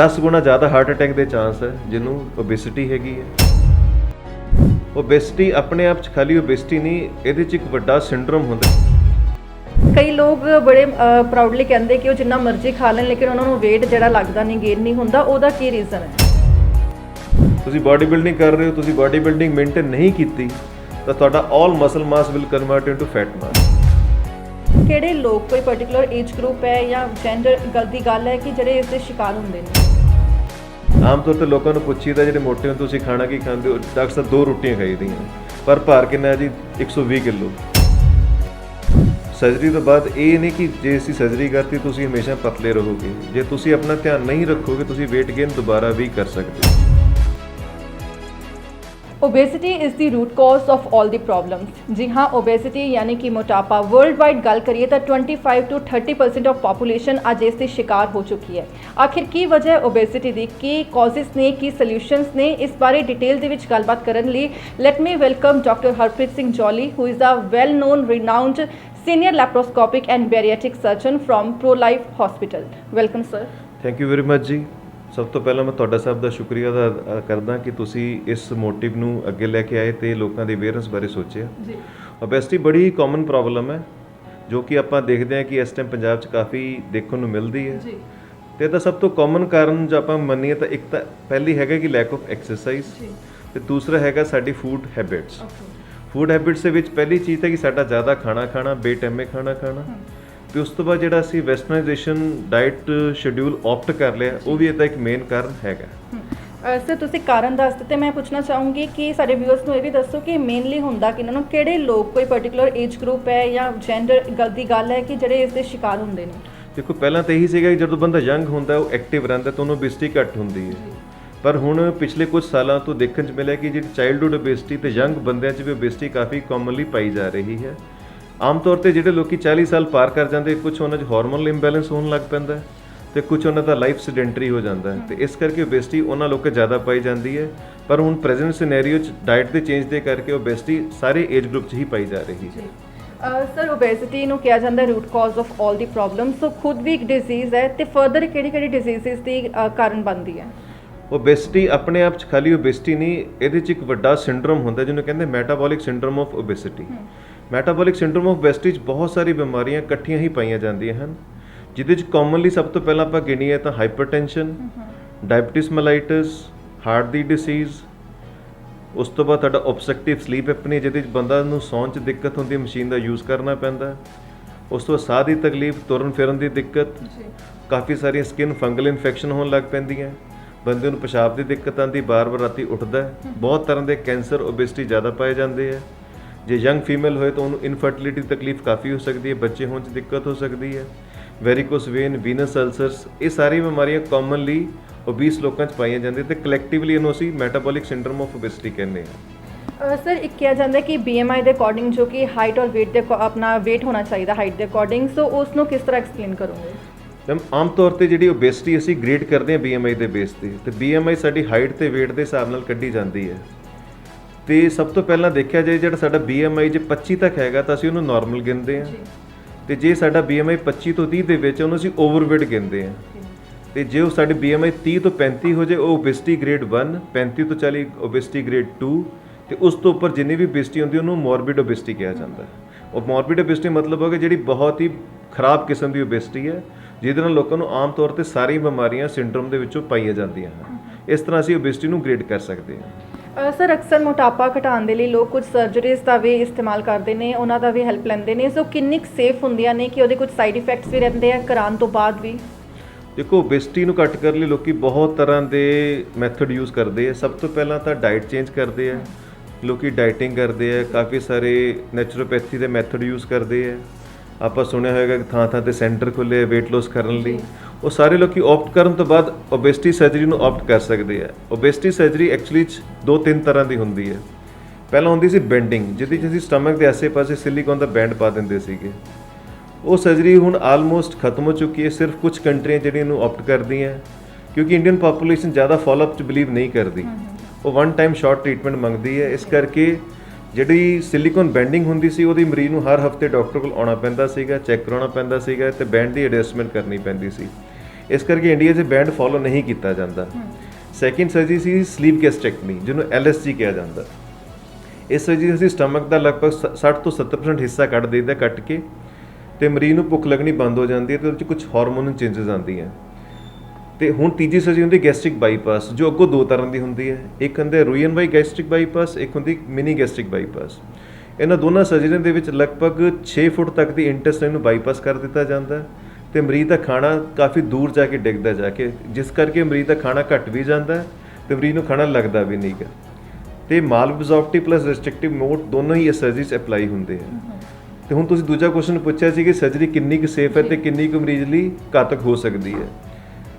10 ਗੁਣਾ ਜ਼ਿਆਦਾ heart attack ਦੇ ਚਾਂਸ ਹੈ ਜਿਹਨੂੰ ਓਬੇਸਿਟੀ ਹੈਗੀ ਹੈ। ਓਬੇਸਿਟੀ ਆਪਣੇ ਆਪ 'ਚ ਖਾਲੀ ਓਬੇਸਿਟੀ ਨਹੀਂ, ਇਹਦੇ 'ਚ ਇੱਕ ਵੱਡਾ ਸਿੰਡਰੋਮ ਹੁੰਦਾ। ਕਈ ਲੋਕ ਬੜੇ ਪ੍ਰਾਊਡਲੀ ਕਹਿੰਦੇ ਕਿ ਉਹ ਜਿੰਨਾ ਮਰਜ਼ੀ ਖਾ ਲੈਣ ਲੇਕਿਨ ਉਹਨਾਂ ਨੂੰ weight ਜਿਹੜਾ ਲੱਗਦਾ ਨਹੀਂ, ਗੇਨ ਨਹੀਂ ਹੁੰਦਾ। ਉਹਦਾ ਕੀ ਰੀਜ਼ਨ ਹੈ? ਤੁਸੀਂ ਬਾਡੀ ਬਿਲਡਿੰਗ ਕਰ ਰਹੇ ਹੋ, ਤੁਸੀਂ ਬਾਡੀ ਬਿਲਡਿੰਗ ਮੇਨਟੇਨ ਨਹੀਂ ਕੀਤੀ ਤਾਂ ਤੁਹਾਡਾ all muscle mass will convert into fat mass. ਕਿਹੜੇ ਲੋਕ, ਕੋਈ ਪਾਰਟਿਕੂਲਰ ਏਜ ਗਰੁੱਪ ਹੈ ਜਾਂ ਜੈਂਡਰ ਦੀ ਗੱਲ ਹੈ ਕਿ ਜਿਹੜੇ ਇਸ ਦੇ ਸ਼ਿਕਾਰ ਹੁੰਦੇ ਨੇ? ਆਮ ਤੌਰ ਤੇ ਲੋਕਾਂ ਨੂੰ ਪੁੱਛੀਦਾ ਜਿਹੜੇ ਮੋਟੇ ਹੋ ਤੁਸੀਂ ਖਾਣਾ ਕੀ ਖਾਂਦੇ ਹੋ, ਡਾਕਟਰ ਸਾਹਿਬ 2 ਰੋਟੀਆਂ ਖਾਈਦੀਆਂ, ਪਰ ਭਾਰ ਕਿੰਨਾ ਜੀ? 120 ਕਿਲੋ। ਸਰਜਰੀ ਤੋਂ ਬਾਅਦ ਇਹ ਨਹੀਂ ਕਿ ਜੇ ਅਸੀਂ ਸਰਜਰੀ ਕਰਤੀ ਤੁਸੀਂ ਹਮੇਸ਼ਾ ਪਤਲੇ ਰਹੋਗੇ। ਜੇ ਤੁਸੀਂ ਆਪਣਾ ਧਿਆਨ ਨਹੀਂ ਰੱਖੋਗੇ ਤੁਸੀਂ weight gain ਦੁਬਾਰਾ ਵੀ ਕਰ ਸਕਦੇ ਹੋ। Obesity is the root cause of all the problems. जी हाँ, ओबेसिटी यानी कि मोटापा वर्ल्ड वाइड गल करिए तो 25 to 30% ऑफ पॉपुलेशन अज इसके शिकार हो चुकी है। आखिर की वजह है ओबेसिटी दी, की कॉजेस ने, की सल्यूशंस ने, इस बारे डिटेल दे विच गलबात करन लई let me welcome doctor Harpreet Singh Jolly, who is the well known renowned senior laparoscopic and bariatric surgeon from pro life hospital. Welcome sir. Thank you very much ਜੀ। ਸਭ ਤੋਂ ਪਹਿਲਾਂ ਮੈਂ ਤੁਹਾਡਾ ਸਭ ਦਾ ਸ਼ੁਕਰੀਆ ਅਦਾ ਕਰਦਾ ਕਿ ਤੁਸੀਂ ਇਸ ਮੋਟਿਵ ਨੂੰ ਅੱਗੇ ਲੈ ਕੇ ਆਏ ਤੇ ਲੋਕਾਂ ਦੀ ਅਵੇਅਰਨੈਸ ਬਾਰੇ ਸੋਚਿਆ ਜੀ। ਓਬੈਸਿਟੀ ਬੜੀ ਕਾਮਨ ਪ੍ਰੋਬਲਮ ਹੈ ਜੋ ਕਿ ਆਪਾਂ ਦੇਖਦੇ ਹਾਂ ਕਿ ਇਸ ਟਾਈਮ ਪੰਜਾਬ 'ਚ ਕਾਫੀ ਦੇਖਣ ਨੂੰ ਮਿਲਦੀ ਹੈ ਜੀ। ਤੇ ਇਹਦਾ ਸਭ ਤੋਂ ਕਾਮਨ ਕਾਰਨ ਜੇ ਆਪਾਂ ਮੰਨੀਏ ਤਾਂ ਇੱਕ ਤਾਂ ਪਹਿਲੀ ਹੈਗਾ ਕਿ ਲੈਕ ਆਫ ਐਕਸਰਸਾਈਜ਼ ਤੇ ਦੂਸਰਾ ਹੈਗਾ ਸਾਡੀ ਫੂਡ ਹੈਬਿਟਸ। ਫੂਡ ਹੈਬਿਟਸ ਦੇ ਵਿੱਚ ਪਹਿਲੀ ਚੀਜ਼ ਹੈ ਕਿ ਸਾਡਾ ਜ਼ਿਆਦਾ ਖਾਣਾ ਖਾਣਾ, ਬੇਟਾਈਮੇ ਖਾਣਾ ਖਾਣਾ, ਤੇ ਉਸ ਤੋਂ ਬਾਅਦ ਜਿਹੜਾ ਅਸੀਂ ਵੈਸਟਰਨਾਈਜੇਸ਼ਨ ਡਾਈਟ ਸ਼ਡਿਊਲ ਆਪਟ ਕਰ ਲਿਆ ਉਹ ਵੀ ਇਹਦਾ ਇੱਕ ਮੇਨ ਕਾਰਨ ਹੈਗਾ। ਸਰ ਤੁਸੀਂ ਕਾਰਨ ਦੱਸ ਦਿੱਤੇ, ਮੈਂ ਪੁੱਛਣਾ ਚਾਹੂੰਗੀ ਕਿ ਸਾਡੇ ਵਿਊਅਰਸ ਨੂੰ ਇਹ ਵੀ ਦੱਸੋ ਕਿ ਮੇਨਲੀ ਹੁੰਦਾ ਕਿ ਇਹਨਾਂ ਨੂੰ ਕਿਹੜੇ ਲੋਕ, ਕੋਈ ਪਾਰਟਿਕੂਲਰ ਏਜ ਗਰੁੱਪ ਹੈ ਜਾਂ ਜੈਂਡਰ ਦੀ ਗੱਲ ਹੈ ਕਿ ਜਿਹੜੇ ਇਸ ਦੇ ਸ਼ਿਕਾਰ ਹੁੰਦੇ ਨੇ? ਦੇਖੋ ਪਹਿਲਾਂ ਤਾਂ ਇਹੀ ਸੀਗਾ ਕਿ ਜਦੋਂ ਬੰਦਾ ਯੰਗ ਹੁੰਦਾ ਉਹ ਐਕਟਿਵ ਰਹਿੰਦਾ ਤਾਂ ਉਹਨੂੰ ਓਬੇਸਿਟੀ ਘੱਟ ਹੁੰਦੀ ਹੈ, ਪਰ ਹੁਣ ਪਿਛਲੇ ਕੁਝ ਸਾਲਾਂ ਤੋਂ ਦੇਖਣ 'ਚ ਮਿਲਿਆ ਕਿ ਜਿਹੜੀ ਚਾਈਲਡਹੁੱਡ ਓਬੇਸਿਟੀ ਤੇ ਯੰਗ ਬੰਦਿਆਂ 'ਚ ਵੀ ਓਬੇਸਿਟੀ ਕਾਫੀ ਕਾਮਨਲੀ ਪਾਈ ਜਾ ਰਹੀ ਹੈ। ਆਮ ਤੌਰ ਤੇ ਜਿਹੜੇ ਲੋਕੀ 40 ਸਾਲ ਪਾਰ ਕਰ ਜਾਂਦੇ, ਕੁਝ ਉਹਨਾਂ 'ਚ ਹਾਰਮੋਨਲ ਇੰਬੈਲੈਂਸ ਹੋਣ ਲੱਗ ਪੈਂਦਾ ਤੇ ਕੁਝ ਉਹਨਾਂ ਦਾ ਲਾਈਫ ਸੈਡੈਂਟਰੀ ਹੋ ਜਾਂਦਾ ਤੇ ਇਸ ਕਰਕੇ ਓਬੇਸਿਟੀ ਉਹਨਾਂ ਲੋਕਾਂ ਜ਼ਿਆਦਾ ਪਾਈ ਜਾਂਦੀ ਹੈ। ਪਰ ਹੁਣ ਪ੍ਰੈਜ਼ੈਂਟ ਸਿਨੈਰੀਓ 'ਚ ਡਾਈਟ ਦੇ ਚੇਂਜ ਦੇ ਕਰਕੇ ਓਬੇਸਿਟੀ ਸਾਰੇ ਏਜ ਗਰੁੱਪ 'ਚ ਹੀ ਪਾਈ ਜਾ ਰਹੀ ਹੈ। ਸਰ ਓਬੇਸਿਟੀ ਨੂੰ ਕਿਹਾ ਜਾਂਦਾ root cause of all the problem, ਸੋ ਖੁਦ ਵੀ ਇੱਕ ਡਿਜ਼ੀਜ਼ ਹੈ ਤੇ ਫਰਦਰ ਕਿਹੜੀ ਡਿਜ਼ੀਜ਼ਸ ਦੀ ਕਾਰਨ ਬਣਦੀ ਹੈ? ਓਬੇਸਿਟੀ ਆਪਣੇ ਆਪ 'ਚ ਖਾਲੀ ਓਬੇਸਿਟੀ ਨਹੀਂ, ਇਹਦੇ 'ਚ ਇੱਕ ਵੱਡਾ ਸਿੰਡਰੋਮ ਹੁੰਦਾ ਜਿਹਨੂੰ ਕਹਿੰਦੇ metabolic syndrome of obesity. Metabolic syndrome of obesity 'ਚ ਬਹੁਤ ਸਾਰੀ ਬਿਮਾਰੀਆਂ ਇਕੱਠੀਆਂ ਹੀ ਪਾਈਆਂ ਜਾਂਦੀਆਂ ਹਨ, ਜਿਹਦੇ 'ਚ ਕਾਮਨਲੀ ਸਭ ਤੋਂ ਪਹਿਲਾਂ ਆਪਾਂ ਗਿਣੀਏ ਤਾਂ ਹਾਈਪਰਟੈਂਸ਼ਨ, ਡਾਇਬਟੀਜ਼ ਮੈਲਾਈਟਸ, ਹਾਰਟ ਦੀ ਡਿਸੀਜ਼, ਉਸ ਤੋਂ ਬਾਅਦ ਤੁਹਾਡਾ ਓਬਸਟਰਕਟਿਵ ਸਲੀਪ ਐਪਨੀ ਜਿਹਦੇ 'ਚ ਬੰਦਾ ਨੂੰ ਸੌਣ 'ਚ ਦਿੱਕਤ ਹੁੰਦੀ, ਮਸ਼ੀਨ ਦਾ ਯੂਜ਼ ਕਰਨਾ ਪੈਂਦਾ, ਉਸ ਤੋਂ ਬਾਅਦ ਸਾਹ ਦੀ ਤਕਲੀਫ, ਤੁਰਨ ਫਿਰਨ ਦੀ ਦਿੱਕਤ, ਕਾਫੀ ਸਾਰੀਆਂ ਸਕਿਨ ਫੰਗਲ ਇਨਫੈਕਸ਼ਨ ਹੋਣ ਲੱਗ ਪੈਂਦੀਆਂ, ਬੰਦੇ ਨੂੰ ਪਿਸ਼ਾਬ ਦੀ ਦਿੱਕਤ ਆਉਂਦੀ, ਬਾਰ-ਬਾਰ ਰਾਤੀ ਉੱਠਦਾ, ਬਹੁਤ ਤਰ੍ਹਾਂ ਦੇ ਕੈਂਸਰ ਓਬੇਸਿਟੀ ਜ਼ਿਆਦਾ ਪਾਏ ਜਾਂਦੇ ਹੈ। ਜੇ ਯੰਗ ਫੀਮੇਲ ਹੋਏ ਤਾਂ ਉਹਨੂੰ ਇਨਫਰਟੀਲਿਟੀ ਤਕਲੀਫ ਕਾਫੀ ਹੋ ਸਕਦੀ ਹੈ, ਬੱਚੇ ਹੋਣ 'ਚ ਦਿੱਕਤ ਹੋ ਸਕਦੀ ਹੈ, ਵੈਰੀਕੋਸ ਵੇਨ, ਵੀਨਸ ਅਲਸਰਸ, ਇਹ ਸਾਰੀਆਂ ਬਿਮਾਰੀਆਂ ਕਾਮਨਲੀ ਓਬੀਸ ਲੋਕਾਂ 'ਚ ਪਾਈਆਂ ਜਾਂਦੀਆਂ ਤੇ ਕਲੈਕਟਿਵਲੀ ਇਹਨੂੰ ਅਸੀਂ ਮੈਟਾਬੋਲਿਕ ਸਿੰਡਰੋਮ ਆਫ ਓਬੇਸਿਟੀ ਕਹਿੰਦੇ ਹਾਂ। ਸਰ ਇੱਕ ਕਿਹਾ ਜਾਂਦਾ ਕਿ BMI ਦੇ ਅਕੋਰਡਿੰਗ ਜੋ ਕਿ ਹਾਈਟ ਔਰ weight ਦੇ ਆਪਣਾ weight ਹੋਣਾ ਚਾਹੀਦਾ ਹਾਈਟ ਦੇ ਅਕੋਰਡਿੰਗ, ਸੋ ਉਸ ਨੂੰ ਕਿਸ ਤਰ੍ਹਾਂ ਐਕਸਪਲੇਨ ਕਰੋਗੇ? ਮੈਮ ਆਮ ਤੌਰ ਤੇ ਜਿਹੜੀ ਓਬੇਸਿਟੀ ਅਸੀਂ ਗ੍ਰੇਡ ਕਰਦੇ ਹਾਂ BMI ਦੇ ਬੇਸ ਤੇ BMI ਸਾਡੀ ਹਾਈਟ ਤੇ weight ਦੇ ਹਿਸਾਬ ਨਾਲ ਕੱਢੀ ਜਾਂਦੀ ਹੈ। ਤੇ ਸਭ ਤੋਂ ਪਹਿਲਾਂ ਦੇਖਿਆ ਜਾਏ ਜਿਹੜਾ ਸਾਡਾ BMI ਜੇ 25 ਤੱਕ ਹੈਗਾ ਤਾਂ ਅਸੀਂ ਉਹਨੂੰ ਨਾਰਮਲ ਗਿਣਦੇ ਹਾਂ, ਤੇ ਜੇ ਸਾਡਾ BMI 25 ਤੋਂ 30 ਦੇ ਵਿੱਚ ਉਹਨੂੰ ਅਸੀਂ ਓਵਰਵੇਟ ਗਿਣਦੇ ਹਾਂ, ਤੇ ਜੇ ਉਹ ਸਾਡੀ BMI 30 ਤੋਂ 35 ਹੋ ਜਾਏ ਉਹ ਓਬੇਸਿਟੀ ਗ੍ਰੇਡ 1, 35 ਤੋਂ 40 ਓਬੇਸਿਟੀ ਗ੍ਰੇਡ 2, ਤੇ ਉਸ ਤੋਂ ਉੱਪਰ ਜਿੰਨੀ ਵੀ ਓਬੇਸਿਟੀ ਹੁੰਦੀ ਉਹਨੂੰ ਮੋਰਬਿਡ ਓਬੇਸਿਟੀ ਕਿਹਾ ਜਾਂਦਾ। ਉਹ ਮੋਰਬਿਡ ਓਬੇਸਿਟੀ ਮਤਲਬ ਹੋ ਗਿਆ ਜਿਹੜੀ ਬਹੁਤ ਹੀ ਖਰਾਬ ਕਿਸਮ ਦੀ ਓਬੇਸਿਟੀ ਹੈ, ਜਿਹਦੇ ਨਾਲ ਲੋਕਾਂ ਨੂੰ ਆਮ ਤੌਰ ਤੇ ਸਾਰੀਆਂ ਬਿਮਾਰੀਆਂ ਸਿੰਡਰੋਮ ਦੇ ਵਿੱਚੋਂ ਪਾਈਆਂ ਜਾਂਦੀਆਂ ਹਨ। ਇਸ ਤਰ੍ਹਾਂ ਅਸੀਂ ਓਬੇਸਿਟੀ ਨੂੰ ਗ੍ਰੇਡ ਕਰ ਸਕਦੇ ਹਾਂ। ਸਰ ਅਕਸਰ ਮੋਟਾਪਾ ਘਟਾਉਣ ਦੇ ਲਈ ਲੋਕ ਕੁਝ ਸਰਜਰੀਜ਼ ਦਾ ਵੀ ਇਸਤੇਮਾਲ ਕਰਦੇ ਨੇ, ਉਹਨਾਂ ਦਾ ਵੀ ਹੈਲਪ ਲੈਂਦੇ ਨੇ, ਸੋ ਕਿੰਨੀ ਸੇਫ ਹੁੰਦੀਆਂ ਨੇ ਕਿ ਉਹਦੇ ਕੁਝ ਸਾਈਡ ਇਫੈਕਟਸ ਵੀ ਰਹਿੰਦੇ ਆ ਕਰਾਉਣ ਤੋਂ ਬਾਅਦ ਵੀ? ਦੇਖੋ ਓਬੇਸਿਟੀ ਨੂੰ ਘੱਟ ਕਰਨ ਲਈ ਲੋਕੀ ਬਹੁਤ ਤਰ੍ਹਾਂ ਦੇ ਮੈਥਡ ਯੂਜ਼ ਕਰਦੇ ਆ। ਸਭ ਤੋਂ ਪਹਿਲਾਂ ਤਾਂ ਡਾਈਟ ਚੇਂਜ ਕਰਦੇ ਆ, ਲੋਕੀ ਡਾਈਟਿੰਗ ਕਰਦੇ ਆ, ਕਾਫੀ ਸਾਰੇ ਨੈਚੁਰੋਪੈਥੀ ਦੇ ਮੈਥਡ ਯੂਜ਼ ਕਰਦੇ ਆ। ਆਪਾਂ ਸੁਣਿਆ ਹੋਏਗਾ ਕਿ ਥਾਂ ਥਾਂ ਤੇ ਸੈਂਟਰ ਖੁੱਲ੍ਹੇ ਵੇਟ ਲੋਸ ਕਰਨ ਲਈ, ਉਹ ਸਾਰੇ ਲੋਕੀ ਆਪਟ ਕਰਨ ਤੋਂ ਬਾਅਦ ਓਬੇਸਿਟੀ ਸਰਜਰੀ ਨੂੰ ਆਪਟ ਕਰ ਸਕਦੇ ਆ। ਓਬੇਸਿਟੀ ਸਰਜਰੀ ਐਕਚੁਅਲੀ 'ਚ 2-3 ਤਰ੍ਹਾਂ ਦੀ ਹੁੰਦੀ ਹੈ। ਪਹਿਲਾਂ ਹੁੰਦੀ ਸੀ ਬੈਂਡਿੰਗ, ਜਿਹਦੇ 'ਚ ਅਸੀਂ ਸਟਮਕ ਦੇ ਆਸੇ-ਪਾਸੇ ਸਿਲੀਕੋਨ ਦਾ ਬੈਂਡ ਪਾ ਦਿੰਦੇ ਸੀਗੇ। ਉਹ ਸਰਜਰੀ ਹੁਣ ਆਲਮੋਸਟ ਖਤਮ ਹੋ ਚੁੱਕੀ ਹੈ, ਸਿਰਫ ਕੁਝ ਕੰਟਰੀਆਂ ਜਿਹੜੀਆਂ ਇਹਨੂੰ ਆਪਟ ਕਰਦੀਆਂ ਕਿਉਂਕਿ ਇੰਡੀਅਨ ਪਾਪੂਲੇਸ਼ਨ ਜ਼ਿਆਦਾ ਫੋਲੋਅਪ 'ਚ ਬਿਲੀਵ ਨਹੀਂ ਕਰਦੀ, ਉਹ ਵਨ ਟਾਈਮ ਸ਼ਾਰਟ ਟ੍ਰੀਟਮੈਂਟ ਮੰਗਦੀ ਹੈ। ਇਸ ਕਰਕੇ ਜਿਹੜੀ ਸਿਲੀਕੋਨ ਬੈਂਡਿੰਗ ਹੁੰਦੀ ਸੀ ਉਹਦੀ ਮਰੀਜ਼ ਨੂੰ ਹਰ ਹਫਤੇ ਡਾਕਟਰ ਕੋਲ ਆਉਣਾ ਪੈਂਦਾ ਸੀਗਾ, ਚੈੱਕ ਕਰਾਉਣਾ ਪੈਂਦਾ ਸੀਗਾ ਤੇ ਬੈਂਡ ਦੀ ਐਡਜਸਟਮੈਂਟ ਕਰਨੀ ਪੈਂਦੀ ਸੀ। ਇਸ ਕਰਕੇ ਇੰਡੀਆ 'ਚ ਬੈਂਡ ਫੋਲੋ ਨਹੀਂ ਕੀਤਾ ਜਾਂਦਾ। ਸੈਕਿੰਡ ਸਰਜਰੀ ਸੀ ਸਲੀਪ ਗੈਸਟ੍ਰੈਕਟਮੀ, ਜਿਹਨੂੰ LSG ਕਿਹਾ ਜਾਂਦਾ। ਇਸ ਸਰਜਰੀ ਅਸੀਂ ਸਟਮਕ ਦਾ ਲਗਭਗ 60 ਤੋਂ 70% ਹਿੱਸਾ ਕੱਢ ਦਈਦਾ, ਕੱਟ ਕੇ, ਤੇ ਮਰੀਜ਼ ਨੂੰ ਭੁੱਖ ਲੱਗਣੀ ਬੰਦ ਹੋ ਜਾਂਦੀ ਹੈ ਤੇ ਉਹਦੇ 'ਚ ਕੁਝ ਹਾਰਮੋਨਲ ਚੇਂਜਸ ਆਉਂਦੀਆਂ। ਤੇ ਹੁਣ ਤੀਜੀ ਸਰਜਰੀ ਹੁੰਦੀ ਗੈਸਟ੍ਰਿਕ ਬਾਈਪਾਸ, ਜੋ ਅੱਗੋਂ ਦੋ ਤਰ੍ਹਾਂ ਦੀ ਹੁੰਦੀ ਹੈ। ਇੱਕ ਹੁੰਦੀ ਰੂਇਨ-ਵਾਈ ਗੈਸਟ੍ਰਿਕ ਬਾਈਪਾਸ, ਇੱਕ ਹੁੰਦੀ ਮਿਨੀ ਗੈਸਟ੍ਰਿਕ ਬਾਈਪਾਸ। ਇਹਨਾਂ ਦੋਨਾਂ ਸਰਜਰੀਆਂ ਦੇ ਵਿੱਚ ਲਗਭਗ 6 ਫੁੱਟ ਤੱਕ ਦੀ ਇੰਟੈਸਟਾਈਨ ਨੂੰ ਬਾਈਪਾਸ ਕਰ ਦਿੱਤਾ ਜਾਂਦਾ ਤੇ ਮਰੀਜ਼ ਦਾ ਖਾਣਾ ਕਾਫੀ ਦੂਰ ਜਾ ਕੇ ਡਿੱਗਦਾ ਜਾ ਕੇ, ਜਿਸ ਕਰਕੇ ਮਰੀਜ਼ ਦਾ ਖਾਣਾ ਘੱਟ ਵੀ ਜਾਂਦਾ ਤੇ ਮਰੀਜ਼ ਨੂੰ ਖਾਣਾ ਲੱਗਦਾ ਵੀ ਨਹੀਂ ਗਾ। ਤੇ ਮਾਲ ਐਬਜ਼ੌਰਪਟਿਵ ਪਲੱਸ ਰੈਸਟ੍ਰਿਕਟਿਵ ਮੋਡ ਦੋਨੋਂ ਹੀ ਇਸ ਸਰਜਰੀ 'ਚ ਅਪਲਾਈ ਹੁੰਦੇ ਆ। ਤੇ ਹੁਣ ਤੁਸੀਂ ਦੂਜਾ ਕੁਐਸਚਨ ਪੁੱਛਿਆ ਸੀ ਕਿ ਸਰਜਰੀ ਕਿੰਨੀ ਕੁ ਸੇਫ ਹੈ ਤੇ ਕਿੰਨੀ ਕੁ ਮਰੀਜ਼ ਲਈ ਘਾਤਕ ਹੋ ਸਕਦੀ ਹੈ।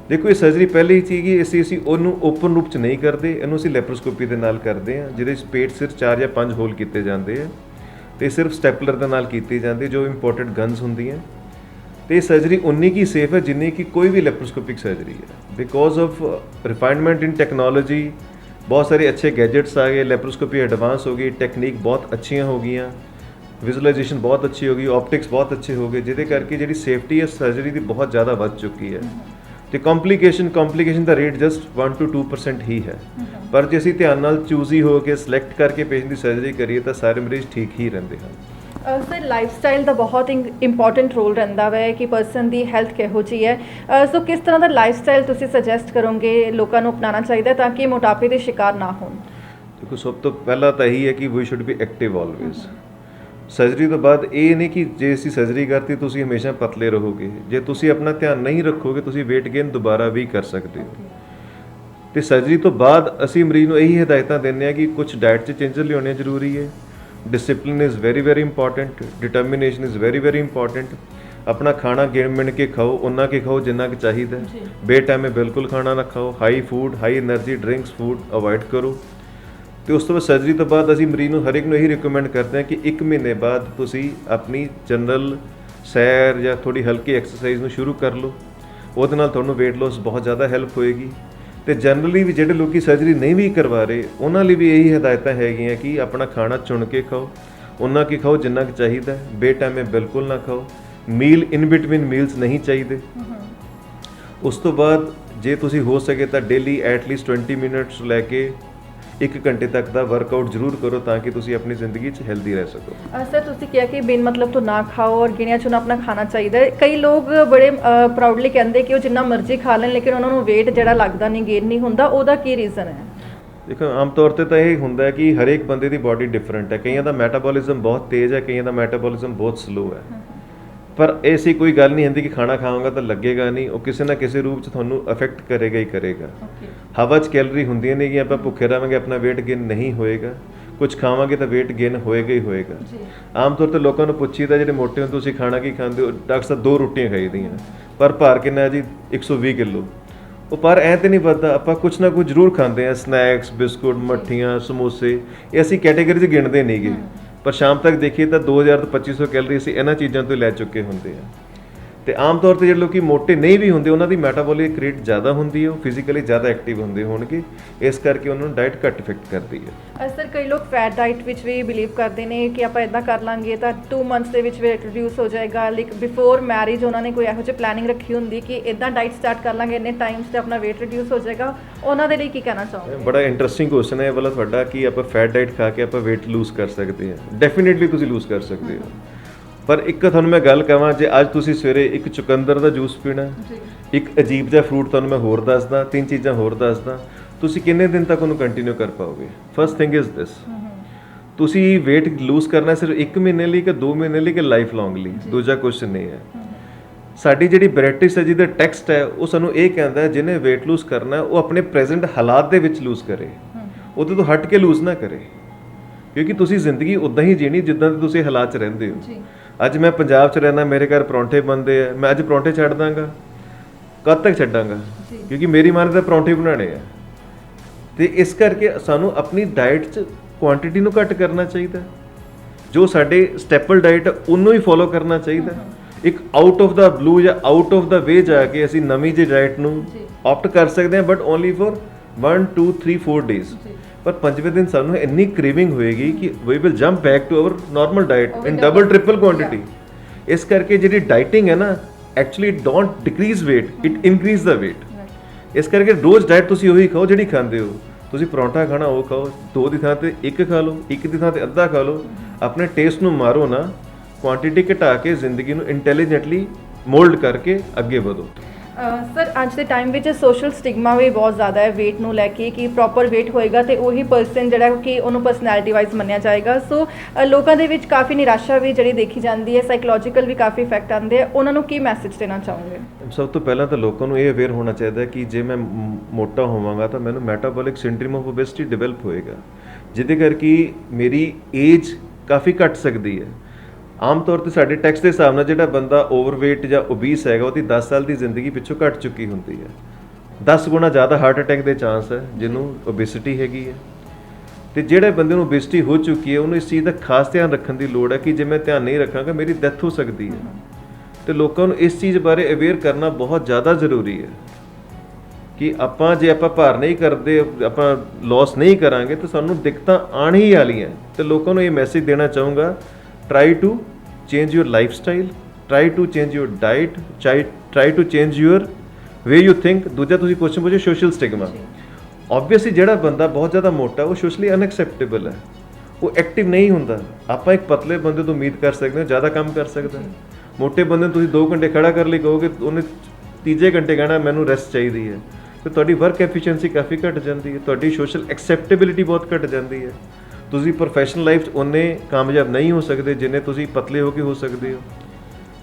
ਦੇਖੋ, ਇਹ ਸਰਜਰੀ ਪਹਿਲੀ ਸੀਗੀ, ਅਸੀਂ ਉਹਨੂੰ ਓਪਨ ਰੂਪ 'ਚ ਨਹੀਂ ਕਰਦੇ, ਇਹਨੂੰ ਅਸੀਂ ਲੈਪਰੋਸਕੋਪੀ ਦੇ ਨਾਲ ਕਰਦੇ ਹਾਂ, ਜਿਹਦੇ 'ਚ ਪੇਟ ਸਿਰ 4 ਜਾਂ 5 ਹੋਲ ਕੀਤੇ ਜਾਂਦੇ ਆ ਤੇ ਸਿਰਫ ਸਟੈਪਲਰ ਦੇ ਨਾਲ ਕੀਤੀ ਜਾਂਦੀ, ਜੋ ਇੰਪੋਰਟਡ ਗਨਸ ਹੁੰਦੀਆਂ। ਤੇ ਇਹ ਸਰਜਰੀ ਉਨੀ ਕੀ ਸੇਫ ਹੈ ਜਿੰਨੀ ਕਿ ਕੋਈ ਵੀ ਲੈਪਰੋਸਕੋਪਿਕ ਸਰਜਰੀ ਹੈ। ਬਿਕੋਜ਼ ਆਫ ਰਿਫਾਈਨਮੈਂਟ ਇਨ ਟੈਕਨੋਲੋਜੀ, ਬਹੁਤ ਸਾਰੇ ਅੱਛੇ ਗੈਜਟਸ ਆ ਗਏ, ਲੈਪਰੋਸਕੋਪੀ ਐਡਵਾਂਸ ਹੋ ਗਈ, ਟੈਕਨੀਕ ਬਹੁਤ ਅੱਛੀਆਂ ਹੋ ਗਈਆਂ, ਵਿਜ਼ੂਅਲਾਈਜੇਸ਼ਨ ਬਹੁਤ ਅੱਛੀ ਹੋ ਗਈ, ਆਪਟਿਕਸ ਬਹੁਤ ਅੱਛੇ ਹੋ ਗਏ, ਜਿਹਦੇ ਕਰਕੇ ਜਿਹੜੀ ਸੇਫਟੀ ਹੈ ਸਰਜਰੀ ਦੀ ਬਹੁਤ ਜ਼ਿਆਦਾ ਵੱਧ ਚੁੱਕੀ ਹੈ। ਤੇ complication the rate just 1 to 2% ਹੀ ਹੈ। ਪਰ ਜੇ ਅਸੀਂ ਧਿਆਨ ਨਾਲ ਚੂਜ਼ੀ ਹੋ ਕੇ ਸਿਲੈਕਟ ਕਰਕੇ ਪੇਸ਼ੈਂਟ ਦੀ ਸਰਜਰੀ ਕਰੀਏ ਤਾਂ ਸਾਰੇ ਮਰੀਜ਼ ਠੀਕ ਹੀ ਰਹਿੰਦੇ ਹਨ। ਸਰ, ਲਾਈਫਸਟਾਈਲ ਦਾ ਬਹੁਤ ਇੰਪੋਰਟੈਂਟ ਰੋਲ ਰਹਿੰਦਾ ਹੈ ਕਿ ਪਰਸਨ ਦੀ ਹੈਲਥ ਕਿਹੋ ਜਿਹੀ ਹੈ। ਸੋ ਕਿਸ ਤਰ੍ਹਾਂ ਦਾ ਲਾਈਫਸਟਾਈਲ ਤੁਸੀਂ ਸੁਜੈਸਟ ਕਰੋਗੇ ਲੋਕਾਂ ਨੂੰ ਅਪਣਾਉਣਾ ਚਾਹੀਦਾ ਤਾਂ ਕਿ ਮੋਟਾਪੇ ਦੇ ਸ਼ਿਕਾਰ ਨਾ ਹੋਣ? ਦੇਖੋ, ਸਭ ਤੋਂ ਪਹਿਲਾਂ ਤਾਂ ਇਹੀ ਹੈ ਕਿ we should be active always. Surgery ਤੋਂ ਬਾਅਦ ਇਹ ਨਹੀਂ ਕਿ ਜੇ ਅਸੀਂ ਸਰਜਰੀ ਕਰਤੀ ਤੁਸੀਂ ਹਮੇਸ਼ਾ ਪਤਲੇ ਰਹੋਗੇ। ਜੇ ਤੁਸੀਂ ਆਪਣਾ ਧਿਆਨ ਨਹੀਂ ਰੱਖੋਗੇ ਤੁਸੀਂ weight gain ਦੁਬਾਰਾ ਵੀ ਕਰ ਸਕਦੇ ਹੋ। ਤੇ ਸਰਜਰੀ ਤੋਂ ਬਾਅਦ ਅਸੀਂ ਮਰੀਜ਼ ਨੂੰ ਇਹੀ ਹਦਾਇਤਾਂ ਦਿੰਦੇ ਹਾਂ ਕਿ ਕੁਝ ਡਾਈਟ 'ਚ ਚੇਂਜਸ ਲਿਆਉਣੇ ਜ਼ਰੂਰੀ ਹੈ। Discipline is very very important, determination is very very important. ਆਪਣਾ ਖਾਣਾ ਗਿਣ ਕੇ ਖਾਓ, ਉਨਾ ਕੁ ਖਾਓ ਜਿੰਨਾ ਕੁ ਚਾਹੀਦਾ। ਬੇਟਾਈਮੇ ਬਿਲਕੁਲ ਖਾਣਾ ਨਾ ਖਾਓ। High food, high energy drinks food avoid ਕਰੋ। ਤੇ ਉਸ ਤੋਂ ਬਾਅਦ ਸਰਜਰੀ ਤੋਂ ਬਾਅਦ ਅਸੀਂ ਮਰੀਜ਼ ਨੂੰ ਹਰ ਇੱਕ ਨੂੰ ਇਹੀ ਰਿਕਮੈਂਡ ਕਰਦੇ ਹਾਂ ਕਿ 1 ਮਹੀਨੇ ਬਾਅਦ ਤੁਸੀਂ ਆਪਣੀ ਜਨਰਲ ਸੈਰ ਜਾਂ ਥੋੜੀ ਹਲਕੀ ਐਕਸਰਸਾਈਜ਼ ਨੂੰ ਸ਼ੁਰੂ ਕਰ ਲਓ। ਉਹਦੇ ਨਾਲ ਤੁਹਾਨੂੰ weight loss ਬਹੁਤ ਜ਼ਿਆਦਾ ਹੈਲਪ ਹੋਏਗੀ। ਤੇ ਜਨਰਲੀ ਵੀ ਜਿਹੜੇ ਲੋਕੀ ਸਰਜਰੀ ਨਹੀਂ ਵੀ ਕਰਵਾ ਰਹੇ ਉਹਨਾਂ ਲਈ ਵੀ ਇਹੀ ਹਦਾਇਤਾਂ ਹੈਗੀਆਂ ਕਿ ਆਪਣਾ ਖਾਣਾ ਚੁਣ ਕੇ ਖਾਓ, ਉਹਨਾਂ ਕੀ ਖਾਓ ਜਿੰਨਾ ਕੁ ਚਾਹੀਦਾ। ਬੇਟਾਈਮੇ ਬਿਲਕੁਲ ਨਾ ਖਾਓ। ਮੀਲ ਇਨ ਬਿਟਵੀਨ ਮੀਲਸ ਨਹੀਂ ਚਾਹੀਦੇ। ਉਸ ਤੋਂ ਬਾਅਦ ਜੇ ਤੁਸੀਂ ਹੋ ਸਕੇ ਤਾਂ ਡੇਲੀ ਐਟਲੀਸਟ 20 ਮਿੰਟਸ ਲੈ ਕੇ 1 ਘੰਟੇ ਤੱਕ ਦਾ ਵਰਕਆਊਟ ਜ਼ਰੂਰ ਕਰੋ ਤਾਂ ਕਿ ਤੁਸੀਂ ਆਪਣੀ ਜ਼ਿੰਦਗੀ 'ਚ ਹੈਲਦੀ ਰਹਿ ਸਕੋ। ਸਰ, ਤੁਸੀਂ ਕਿਹਾ ਕਿ ਬਿਨ ਮਤਲਬ ਤੋਂ ਨਾ ਖਾਓ ਔਰ ਗਿਣਿਆ ਚੁਣਾ ਆਪਣਾ ਖਾਣਾ ਚਾਹੀਦਾ ਹੈ। ਕਈ ਲੋਕ ਬੜੇ ਪ੍ਰਾਊਡਲੀ ਕਹਿੰਦੇ ਕਿ ਉਹ ਜਿੰਨਾ ਮਰਜ਼ੀ ਖਾ ਲੈਣ ਲੇਕਿਨ ਉਹਨਾਂ ਨੂੰ weight ਜਿਹੜਾ ਲੱਗਦਾ ਨਹੀਂ, ਗੇਨ ਨਹੀਂ ਹੁੰਦਾ, ਉਹਦਾ ਕੀ ਰੀਜ਼ਨ ਹੈ? ਦੇਖੋ, ਆਮ ਤੌਰ ਤੇ ਤਾਂ ਇਹ ਹੁੰਦਾ ਹੈ ਕਿ ਹਰੇਕ ਬੰਦੇ ਦੀ ਬਾਡੀ ਡਿਫਰੈਂਟ ਹੈ। ਕਈਆਂ ਦਾ ਮੈਟਾਬੋਲਿਜ਼ਮ ਬਹੁਤ ਤੇਜ਼ ਹੈ, ਕਈਆਂ ਦਾ ਮੈਟਾਬੋਲਿਜ਼ਮ ਬਹੁਤ ਸਲੋ ਹੈ। ਪਰ ਐਸੀ ਕੋਈ ਗੱਲ ਨਹੀਂ ਹੁੰਦੀ ਕਿ ਖਾਣਾ ਖਾਵਾਂਗਾ ਤਾਂ ਲੱਗੇਗਾ ਨਹੀਂ, ਉਹ ਕਿਸੇ ਨਾ ਕਿਸੇ ਰੂਪ 'ਚ ਤੁਹਾਨੂੰ ਅਫੈਕਟ ਕਰੇਗਾ ਹੀ ਕਰੇਗਾ। ਹਵਾ 'ਚ ਕੈਲਰੀ ਹੁੰਦੀਆਂ ਨੇ ਕਿ ਆਪਾਂ ਭੁੱਖੇ ਰਹਾਂਗੇ ਆਪਣਾ weight gain ਨਹੀਂ ਹੋਏਗਾ, ਕੁਝ ਖਾਵਾਂਗੇ ਤਾਂ weight gain ਹੋਏਗਾ ਹੀ ਹੋਏਗਾ। ਆਮ ਤੌਰ ਤੇ ਲੋਕਾਂ ਨੂੰ ਪੁੱਛੀਦਾ ਜਿਹੜੇ ਮੋਟੇ ਹੋ ਤੁਸੀਂ ਖਾਣਾ ਕੀ ਖਾਂਦੇ ਹੋ? ਡਾਕਟਰ ਸਾਹਿਬ 2 ਰੋਟੀਆਂ ਖਾਈਦੀਆਂ। ਪਰ ਭਾਰ ਕਿੰਨਾ ਜੀ? 120 ਕਿਲੋ। ਉਹ ਪਰ ਐਂ ਤੇ ਨਹੀਂ ਵੱਧਦਾ, ਆਪਾਂ ਕੁਛ ਨਾ ਕੁਝ ਜ਼ਰੂਰ ਖਾਂਦੇ ਹਾਂ। ਸਨੈਕਸ, ਬਿਸਕੁਟ, ਮੱਠੀਆਂ, ਸਮੋਸੇ, ਇਹ ਅਸੀਂ ਕੈਟੇਗਰੀ 'ਚ ਗਿਣਦੇ ਨਹੀਂਗੇ। ਪਰ ਸ਼ਾਮ ਤੱਕ ਦੇਖੀਏ ਤਾਂ 2000 ਤੋਂ 2500 ਕੈਲਰੀ ਅਸੀਂ ਇਹਨਾਂ ਚੀਜ਼ਾਂ ਤੋਂ ਲੈ ਚੁੱਕੇ ਹੁੰਦੇ ਆ। ਤੇ ਆਮ ਤੌਰ ਤੇ ਜਿਹੜੇ ਲੋਕੀ ਮੋਟੇ ਨਹੀਂ ਵੀ ਹੁੰਦੇ ਉਹਨਾਂ ਦੀ ਮੈਟਾਬੋਲਿਕ ਰੇਟ ਜ਼ਿਆਦਾ ਹੁੰਦੀ ਹੈ, ਉਹ ਫਿਜ਼ੀਕਲੀ ਜ਼ਿਆਦਾ ਐਕਟਿਵ ਹੁੰਦੇ ਹੋਣਗੇ, ਇਸ ਕਰਕੇ ਉਹਨਾਂ ਨੂੰ ਡਾਈਟ ਘੱਟ ਇਫੈਕਟ ਕਰਦੀ ਹੈ। ਸਰ, ਕਈ ਲੋਕ ਫੈਟ ਡਾਈਟ ਵਿੱਚ ਵੀ ਬਿਲੀਵ ਕਰਦੇ ਨੇ ਕਿ ਆਪਾਂ ਇਦਾਂ ਕਰ ਲਾਂਗੇ ਤਾਂ 2 ਮੰਥਸ ਦੇ ਵਿੱਚ weight ਰਿਡਿਊਸ ਹੋ ਜਾਏਗਾ। ਲਾਈਕ ਬਿਫੋਰ ਮੈਰਿਜ ਉਹਨਾਂ ਨੇ ਕੋਈ ਇਹੋ ਜਿਹੀ ਪਲੈਨਿੰਗ ਰੱਖੀ ਹੁੰਦੀ ਕਿ ਇਦਾਂ ਡਾਈਟ ਸਟਾਰਟ ਕਰ ਲਾਂਗੇ, ਇੰਨੇ ਟਾਈਮਸ ਤੇ ਆਪਣਾ weight ਰਿਡਿਊਸ ਹੋ ਜਾਏਗਾ। ਉਹਨਾਂ ਦੇ ਲਈ ਕੀ ਕਹਿਣਾ ਚਾਹੋਗੇ? ਬੜਾ ਇੰਟਰਸਟਿੰਗ ਕੁਐਸਚਨ ਹੈ ਇਹ ਵਾਲਾ ਤੁਹਾਡਾ ਕਿ ਆਪਾਂ ਫੈਟ ਡਾਈਟ ਖਾ ਕੇ ਆਪਾਂ weight ਲੂਜ਼ ਕਰ ਸਕਦੇ ਹਾਂ। ਡੈਫੀਨੇਟਲੀ ਤੁਸੀਂ ਲੂਜ਼ ਕਰ ਸਕਦੇ ਹੋ। ਪਰ ਇੱਕ ਤੁਹਾਨੂੰ ਮੈਂ ਗੱਲ ਕਹਾਂ, ਜੇ ਅੱਜ ਤੁਸੀਂ ਸਵੇਰੇ ਇੱਕ ਚੁਕੰਦਰ ਦਾ ਜੂਸ ਪੀਣਾ, ਇੱਕ ਅਜੀਬ ਜਿਹਾ ਫਰੂਟ ਤੁਹਾਨੂੰ ਮੈਂ ਹੋਰ ਦੱਸਦਾ, 3 ਚੀਜ਼ਾਂ ਹੋਰ ਦੱਸਦਾ, ਤੁਸੀਂ ਕਿੰਨੇ ਦਿਨ ਤੱਕ ਉਹਨੂੰ ਕੰਟੀਨਿਊ ਕਰ ਪਾਓਗੇ? ਫਸਟ ਥਿੰਗ ਇਜ਼ ਦਿਸ, ਤੁਸੀਂ weight ਲੂਜ਼ ਕਰਨਾ ਸਿਰਫ 1 ਮਹੀਨੇ ਲਈ ਕਿ 2 ਮਹੀਨੇ ਲਈ ਕਿ ਲਾਈਫ ਲੌਂਗ ਲਈ? ਦੂਜਾ ਕੁਐਸਚਨ ਨਹੀਂ ਹੈ। ਸਾਡੀ ਜਿਹੜੀ ਬ੍ਰਿਟਿਸ਼ ਹੈ ਜਿਹਦਾ ਟੈਕਸਟ ਹੈ ਉਹ ਸਾਨੂੰ ਇਹ ਕਹਿੰਦਾ ਹੈ ਜਿਹਨੇ weight ਲੂਜ਼ ਕਰਨਾ ਉਹ ਆਪਣੇ ਪ੍ਰੈਜ਼ੈਂਟ ਹਾਲਾਤ ਦੇ ਵਿੱਚ ਲੂਜ਼ ਕਰੇ, ਉਹਦੇ ਤੋਂ ਹਟ ਕੇ ਲੂਜ਼ ਨਾ ਕਰੇ। ਕਿਉਂਕਿ ਤੁਸੀਂ ਜ਼ਿੰਦਗੀ ਉਦਾਂ ਹੀ ਜੀਣੀ ਜਿੱਦਾਂ ਦੇ ਤੁਸੀਂ ਹਾਲਾਤ 'ਚ ਰਹਿੰਦੇ ਹੋ। ਅੱਜ ਮੈਂ ਪੰਜਾਬ 'ਚ ਰਹਿਣਾ, ਮੇਰੇ ਘਰ ਪਰੌਂਠੇ ਬਣਦੇ ਆ, ਮੈਂ ਅੱਜ ਪਰੌਂਠੇ ਛੱਡ ਦਾਂਗਾ? ਕਦ ਤੱਕ ਛੱਡਾਂਗਾ? ਕਿਉਂਕਿ ਮੇਰੀ ਮਾਂ ਨੇ ਤਾਂ ਪਰੌਂਠੇ ਬਣਾਉਣੇ ਆ। ਤੇ ਇਸ ਕਰਕੇ ਸਾਨੂੰ ਆਪਣੀ ਡਾਈਟ 'ਚ ਕੁਆਂਟੀਟੀ ਨੂੰ ਘੱਟ ਕਰਨਾ ਚਾਹੀਦਾ। ਜੋ ਸਾਡੇ ਸਟੈਪਲ ਡਾਈਟ ਉਹਨੂੰ ਹੀ ਫੋਲੋ ਕਰਨਾ ਚਾਹੀਦਾ। ਇੱਕ ਆਊਟ ਆਫ ਦਾ ਬਲੂ ਜਾਂ ਆਊਟ ਆਫ ਦਾ ਵੇ ਜਾ ਕੇ ਅਸੀਂ ਨਵੀਂ ਜਿਹੀ ਡਾਈਟ ਨੂੰ ਆਪਟ ਕਰ ਸਕਦੇ ਹਾਂ, ਬਟ ਓਨਲੀ ਫॉर 1 2 3 4 ਡੇਜ਼। ਪਰ 5ਵੇਂ ਦਿਨ ਸਾਨੂੰ ਇੰਨੀ ਕ੍ਰੇਵਿੰਗ ਹੋਏਗੀ ਕਿ we will jump back to our normal diet in double triple quantity. ਇਸ ਕਰਕੇ ਜਿਹੜੀ ਡਾਈਟਿੰਗ ਹੈ ਨਾ, actually don't decrease weight, it increase the weight। ਇਸ ਕਰਕੇ ਰੋਜ਼ ਡਾਈਟ ਤੁਸੀਂ ਉਹੀ ਖਾਓ ਜਿਹੜੀ ਖਾਂਦੇ ਹੋ। ਤੁਸੀਂ ਪਰੌਂਠਾ ਖਾਣਾ ਉਹ ਖਾਓ, 2 ਦੀ ਥਾਂ ਤੇ 1 ਖਾ ਲਓ, 1 ਦੀ ਥਾਂ ਤੇ ਅੱਧਾ ਖਾ ਲਓ। ਆਪਣੇ ਟੇਸਟ ਨੂੰ ਮਾਰੋ ਨਾ, ਕੁਆਂਟੀਟੀ ਘਟਾ ਕੇ ਜ਼ਿੰਦਗੀ ਨੂੰ ਇੰਟੈਲੀਜੈਂਟਲੀ ਮੋਲਡ ਕਰਕੇ ਅੱਗੇ ਵਧੋ। ਸਰ ਅੱਜ ਦੇ ਟਾਈਮ ਵਿੱਚ ਸੋਸ਼ਲ ਸਟਿਗਮਾ ਵੀ ਬਹੁਤ ਜ਼ਿਆਦਾ ਹੈ weight ਨੂੰ ਲੈ ਕੇ, ਕਿ ਪ੍ਰੋਪਰ weight ਹੋਏਗਾ ਤੇ ਉਹੀ ਪਰਸਨ ਜਿਹੜਾ ਕਿ ਉਹਨੂੰ ਪਰਸਨੈਲਿਟੀ ਵਾਈਜ਼ ਮੰਨਿਆ ਜਾਏਗਾ। ਸੋ ਲੋਕਾਂ ਦੇ ਵਿੱਚ ਕਾਫੀ ਨਿਰਾਸ਼ਾ ਵੀ ਜਿਹੜੀ ਦੇਖੀ ਜਾਂਦੀ ਹੈ, ਸਾਈਕੋਲੋਜੀਕਲ ਵੀ ਕਾਫੀ ਇਫੈਕਟ ਆਉਂਦੇ ਆ। ਉਹਨਾਂ ਨੂੰ ਕੀ ਮੈਸੇਜ ਦੇਣਾ ਚਾਹੋਗੇ? ਸਭ ਤੋਂ ਪਹਿਲਾਂ ਤਾਂ ਲੋਕਾਂ ਨੂੰ ਇਹ ਅਵੇਅਰ ਹੋਣਾ ਚਾਹੀਦਾ ਕਿ ਜੇ ਮੈਂ ਮੋਟਾ ਹੋਵਾਂਗਾ ਤਾਂ ਮੈਨੂੰ metabolic syndrome of obesity develop ਹੋਏਗਾ, ਜਿਹਦੇ ਕਰਕੇ ਮੇਰੀ ਏਜ ਕਾਫੀ ਘਟ ਸਕਦੀ ਹੈ। ਆਮ ਤੌਰ ਤੇ ਸਾਡੇ ਟੈਕਸ ਦੇ ਹਿਸਾਬ ਨਾਲ ਜਿਹੜਾ ਬੰਦਾ ਓਵਰਵੇਟ ਜਾਂ ਓਬੀਸ ਹੈਗਾ ਉਹਦੀ 10 ਸਾਲ ਦੀ ਜ਼ਿੰਦਗੀ ਪਿੱਛੋਂ ਘਟ ਚੁੱਕੀ ਹੁੰਦੀ ਹੈ। 10 ਗੁਣਾ ਜ਼ਿਆਦਾ ਹਾਰਟ ਅਟੈਕ ਦੇ ਚਾਂਸ ਹੈ ਜਿਹਨੂੰ ਓਬੇਸਿਟੀ ਹੈਗੀ ਹੈ। ਤੇ ਜਿਹੜੇ ਬੰਦੇ ਨੂੰ ਓਬੇਸਿਟੀ ਹੋ ਚੁੱਕੀ ਹੈ ਉਹਨੂੰ ਇਸ ਚੀਜ਼ ਦਾ ਖਾਸ ਧਿਆਨ ਰੱਖਣ ਦੀ ਲੋੜ ਹੈ ਕਿ ਜੇ ਮੈਂ ਧਿਆਨ ਨਹੀਂ ਰੱਖਾਂਗਾ ਮੇਰੀ ਡੈਥ ਹੋ ਸਕਦੀ ਹੈ। ਤੇ ਲੋਕਾਂ ਨੂੰ ਇਸ ਚੀਜ਼ ਬਾਰੇ ਅਵੇਅਰ ਕਰਨਾ ਬਹੁਤ ਜ਼ਿਆਦਾ ਜ਼ਰੂਰੀ ਹੈ ਕਿ ਜੇ ਆਪਾਂ ਭਾਰ ਨਹੀਂ ਕਰਦੇ, ਆਪਾਂ ਲਾਸ ਨਹੀਂ ਕਰਾਂਗੇ ਤਾਂ ਸਾਨੂੰ ਦਿੱਕਤਾਂ ਆਉਣ ਹੀ ਵਾਲੀਆਂ। ਤੇ ਲੋਕਾਂ ਨੂੰ ਇਹ ਮੈਸੇਜ ਦੇਣਾ ਚਾਹੂੰਗਾ, try to change your lifestyle, try to change your diet, try to change your way you think। ਦੂਜਾ ਤੁਸੀਂ ਕੁਐਸਚਨ ਪੁੱਛੋ ਸੋਸ਼ਲ ਸਟਿਗਮਾ। ਆਬਵੀਅਸਲੀ ਜਿਹੜਾ ਬੰਦਾ ਬਹੁਤ ਜ਼ਿਆਦਾ ਮੋਟਾ ਉਹ ਸੋਸ਼ਲੀ ਅਨਐਕਸੈਪਟੇਬਲ ਹੈ, ਉਹ ਐਕਟਿਵ ਨਹੀਂ ਹੁੰਦਾ। ਆਪਾਂ ਇੱਕ ਪਤਲੇ ਬੰਦੇ ਤੋਂ ਉਮੀਦ ਕਰ ਸਕਦੇ ਹਾਂ ਜ਼ਿਆਦਾ ਕੰਮ ਕਰ ਸਕਦਾ। ਮੋਟੇ ਬੰਦੇ ਨੂੰ ਤੁਸੀਂ 2 ਘੰਟੇ ਖੜਾ ਕਰ ਲਈ ਕਹੋਗੇ, ਉਹਨੇ ਤੀਜੇ ਘੰਟੇ ਕਹਿਣਾ ਮੈਨੂੰ ਰੈਸਟ ਚਾਹੀਦੀ ਹੈ। ਤੇ ਤੁਹਾਡੀ ਵਰਕ ਐਫੀਸ਼ੀਐਂਸੀ ਕਾਫੀ ਘਟ ਜਾਂਦੀ ਹੈ, ਤੁਹਾਡੀ ਸੋਸ਼ਲ ਐਕਸੈਪਟੇਬਿਲਿਟੀ ਬਹੁਤ ਘਟ ਜਾਂਦੀ ਹੈ। ਤੁਸੀਂ ਪ੍ਰੋਫੈਸ਼ਨਲ ਲਾਈਫ 'ਚ ਉਨੇ ਕਾਮਯਾਬ ਨਹੀਂ ਹੋ ਸਕਦੇ ਜਿੰਨੇ ਤੁਸੀਂ ਪਤਲੇ ਹੋ ਕੇ ਹੋ ਸਕਦੇ ਹੋ।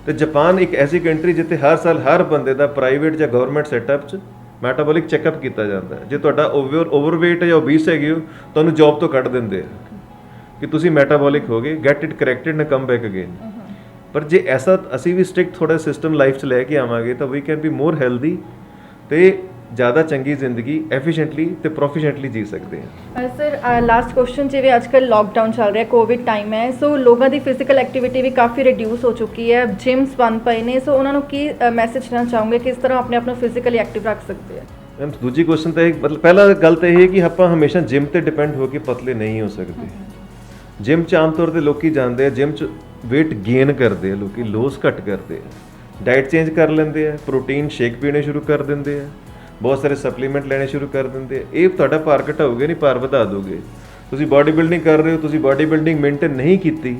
ਤੇ ਜਾਪਾਨ ਇੱਕ ਐਸੀ ਕੰਟਰੀ ਜਿੱਥੇ ਹਰ ਸਾਲ ਹਰ ਬੰਦੇ ਦਾ ਪ੍ਰਾਈਵੇਟ ਜਾਂ ਗਵਰਨਮੈਂਟ ਸੈਟਅਪ 'ਚ ਮੈਟਾਬੋਲਿਕ ਚੈੱਕਅਪ ਕੀਤਾ ਜਾਂਦਾ ਹੈ। ਜੇ ਤੁਹਾਡਾ ਓਵਰਵੇਟ ਜਾਂ ਓਬੀਸ ਹੈਗੇ ਹੋ, ਤੁਹਾਨੂੰ ਜੌਬ ਤੋਂ ਕੱਢ ਦਿੰਦੇ ਆ ਕਿ ਤੁਸੀਂ ਮੈਟਾਬੋਲਿਕ ਹੋ ਗਏ, ਗੈਟ ਇਟ ਕਰੈਕਟਡ ਨਾ ਕਮ ਬੈਕ ਅਗੇਨ। ਪਰ ਜੇ ਐਸਾ ਅਸੀਂ ਵੀ ਸਟ੍ਰਿਕਟ ਥੋੜਾ ਸਿਸਟਮ ਲਾਈਫ 'ਚ ਲੈ ਕੇ ਆਵਾਂਗੇ ਤਾਂ we can be more healthy ਤੇ ਜ਼ਿਆਦਾ ਚੰਗੀ ਜ਼ਿੰਦਗੀ ਐਫੀਸ਼ੀਐਂਟਲੀ ਤੇ ਪ੍ਰੋਫੀਸ਼ੀਐਂਟਲੀ ਜੀ ਸਕਦੇ ਹਾਂ। ਸਰ ਲਾਸਟ ਕੁਐਸਚਨ, ਜਿਵੇਂ ਅੱਜ ਕੱਲ੍ਹ ਲੋਕਡਾਊਨ ਚੱਲ ਰਿਹਾ, ਕੋਵਿਡ ਟਾਈਮ ਹੈ, ਸੋ ਲੋਕਾਂ ਦੀ ਫਿਜ਼ੀਕਲ ਐਕਟੀਵਿਟੀ ਵੀ ਕਾਫੀ ਰਿਡਿਊਸ ਹੋ ਚੁੱਕੀ ਹੈ, ਜਿਮਸ ਬੰਦ ਪਏ ਨੇ, ਸੋ ਉਹਨਾਂ ਨੂੰ ਕੀ ਮੈਸੇਜ ਦੇਣਾ ਚਾਹੋਗੇ, ਕਿਸ ਤਰ੍ਹਾਂ ਆਪਣੇ ਆਪ ਨੂੰ ਫਿਜ਼ੀਕਲੀ ਐਕਟਿਵ ਰੱਖ ਸਕਦੇ ਆ? ਮੈਮ ਦੂਜੀ ਕੁਐਸਚਨ ਤਾਂ ਇਹ ਮਤਲਬ ਪਹਿਲਾ ਗੱਲ ਤਾਂ ਇਹ ਹੈ ਕਿ ਆਪਾਂ ਹਮੇਸ਼ਾ ਜਿਮ ਤੇ ਡਿਪੈਂਡ ਹੋ ਕੇ ਪਤਲੇ ਨਹੀਂ ਹੋ ਸਕਦੇ। ਜਿਮ 'ਚ ਆਮ ਤੌਰ ਤੇ ਲੋਕੀ ਜਾਂਦੇ ਆ, ਜਿਮ 'ਚ weight ਗੇਨ ਕਰਦੇ ਆ, ਲੋਕੀ ਲੋਸ ਘੱਟ ਕਰਦੇ ਆ, ਡਾਈਟ ਚੇਂਜ ਕਰ ਲੈਂਦੇ ਆ, ਪ੍ਰੋਟੀਨ ਸ਼ੇਕ ਪੀਣੇ ਸ਼ੁਰੂ ਕਰ ਦਿੰਦੇ ਆ, ਬਹੁਤ ਸਾਰੇ ਸਪਲੀਮੈਂਟ ਲੈਣੇ ਸ਼ੁਰੂ ਕਰ ਦਿੰਦੇ ਆ। ਇਹ ਤੁਹਾਡਾ ਭਾਰ ਘਟਾਓਗੇ ਨਹੀਂ, ਭਾਰ ਵਧਾ ਦੋਗੇ। ਤੁਸੀਂ ਬਾਡੀ ਬਿਲਡਿੰਗ ਕਰ ਰਹੇ ਹੋ, ਤੁਸੀਂ ਬਾਡੀ ਬਿਲਡਿੰਗ ਮੇਨਟੇਨ ਨਹੀਂ ਕੀਤੀ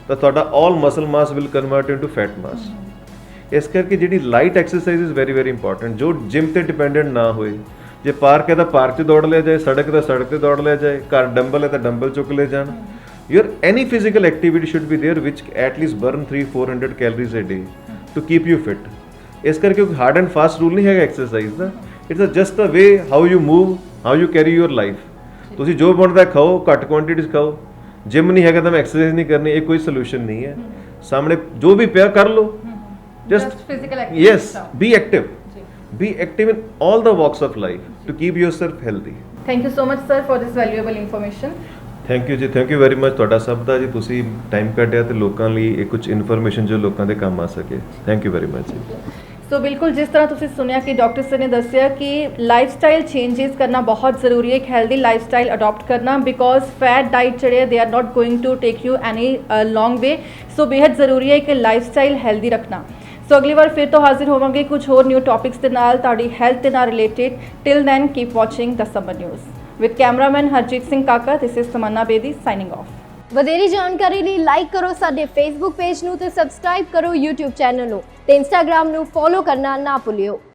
ਤਾਂ ਤੁਹਾਡਾ all muscle mass will convert into fat mass. ਇਸ ਕਰਕੇ ਜਿਹੜੀ light exercise is very very important, ਜੋ ਜਿਮ ਤੇ ਡਿਪੈਂਡੈਂਟ ਨਾ ਹੋਏ। ਜੇ ਪਾਰਕ ਹੈ ਤਾਂ ਪਾਰਕ 'ਚ ਦੌੜ ਲਿਆ ਜਾਏ, ਸੜਕ ਤਾਂ ਸੜਕ ਤੇ ਦੌੜ ਲਿਆ ਜਾਏ, ਘਰ ਡੰਬਲ ਹੈ ਤਾਂ ਡੰਬਲ ਚੁੱਕ ਲੈ ਜਾਣ। Your any physical activity should be there which at least burn 300-400 calories a day to keep you fit. ਇਸ ਕਰਕੇ ਕੋਈ ਹਾਰਡ ਐਂਡ ਫਾਸਟ ਰੂਲ ਨਹੀਂ ਹੈਗਾ ਐਕਸਰਸਾਈਜ਼ ਦਾ। It's just a way how you move, how you carry your life. ਤੁਸੀਂ ਜੋ ਬਣਦਾ ਖਾਓ, ਘੱਟ ਕੁਆਂਟੀਟੀ 'ਚ ਖਾਓ। ਜਿਮ ਨਹੀਂ ਹੈਗਾ ਤਾਂ ਮੈਂ ਐਕਸਰਸਾਈਜ਼ ਨਹੀਂ ਕਰਨੀ, ਇਹ ਕੋਈ ਸੋਲੂਸ਼ਨ ਨਹੀਂ ਹੈ। ਸਾਹਮਣੇ ਜੋ ਵੀ ਪਿਆ ਕਰ ਲਓ। Just physical activity. Yes, be active. Be active in all the walks of life to keep yourself healthy. Thank you so much sir for this valuable information. Thank you ਜੀ, ਥੈਂਕ ਯੂ ਵੈਰੀ ਮਚ ਤੁਹਾਡਾ ਸਭ ਦਾ ਜੀ। ਤੁਸੀਂ time ਕੱਢਿਆ ਤੇ ਲੋਕਾਂ ਲਈ ਇਹ ਕੁਝ ਇਨਫੋਰਮੇਸ਼ਨ ਜੋ ਲੋਕਾਂ ਦੇ ਕੰਮ ਆ ਸਕੇ। ਥੈਂਕ ਯੂ ਵੈਰੀ ਮਚ ਜੀ। ਸੋ ਬਿਲਕੁਲ ਜਿਸ ਤਰ੍ਹਾਂ ਤੁਸੀਂ ਸੁਣਿਆ ਕਿ ਡਾਕਟਰ ਸਰ ਨੇ ਦੱਸਿਆ ਕਿ ਲਾਈਫਸਟਾਈਲ ਚੇਂਜਸ ਕਰਨਾ ਬਹੁਤ ਜ਼ਰੂਰੀ ਹੈ, ਇੱਕ ਹੈਲਦੀ ਲਾਈਫਸਟਾਈਲ ਅਡਾਪਟ ਕਰਨਾ, ਬਿਕੋਜ਼ ਫੈਟ ਡਾਈਟ ਜਿਹੜੇ they are not going to take you any long way. So ਬੇहद ਜ਼ਰੂਰੀ ਹੈ ਕਿ ਲਾਈਫਸਟਾਈਲ ਹੈਲਦੀ ਰੱਖਣਾ। ਸੋ ਅਗਲੀ ਵਾਰ ਫਿਰ ਤੋਂ ਹਾਜ਼ਰ ਹੋਵਾਂਗੇ ਕੁਝ ਹੋਰ ਨਿਊ ਟੌਪਿਕਸ ਦੇ ਨਾਲ, ਤੁਹਾਡੀ ਹੈਲਥ ਦੇ ਨਾਲ related. Till then keep watching the summer news with cameraman Harjeet Singh Kaka. This is Tamanna Bedi signing off. ਵਧੇਰੀ ਜਾਣਕਾਰੀ ਲਈ ਲਾਈਕ ਕਰੋ ਸਾਡੇ ਫੇਸਬੁੱਕ ਪੇਜ ਨੂੰ ਤੇ ਸਬਸਕ੍ਰਾਈਬ ਕਰੋ YouTube ਚੈਨਲ ਨੂੰ ਤੇ Instagram ਨੂੰ ਫੋਲੋ ਕਰਨਾ ਨਾ ਭੁੱਲਿਓ।